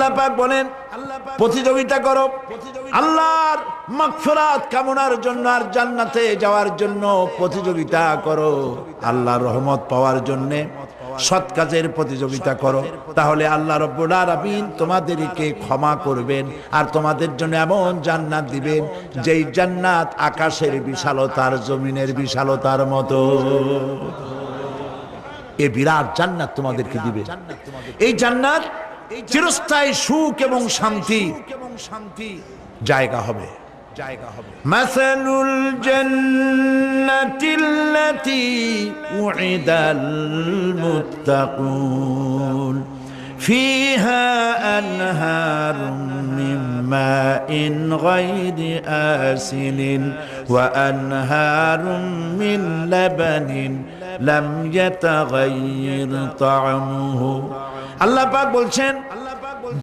আল্লাহ পাক বলেন প্রতিযোগিতা করো আল্লাহর মাগফিরাত কামনার জন্য আর জান্নাতে যাওয়ার জন্য প্রতিযোগিতা করো, আল্লাহর রহমত পাওয়ার জন্য সৎ কাজের প্রতিযোগিতা করো, তাহলে আল্লাহ রাব্বুল আলামিন তোমাদেরকে ক্ষমা করবেন আর তোমাদের জন্য এমন জান্নাত দিবেন যেই জান্নাত আকাশের বিশালতার জমিনের বিশালতার মতো। এই বিরাট জান্নাত তোমাদেরকে দিবে। এই জান্নাত চিরস্থায়ী সুখ এবং শান্তি জায়গা হবে। মাসালুল জান্নাতিল্লাতী উইদাল মুত্তাকুন ফিহা আনহারুম মিন মাইন গায়রি আসিনিন ওয়া আনহারুম মিন লাবানিন লাম ইয়াতাগায়্যার তা'আমুহু। আল্লাহ পাক বলছেন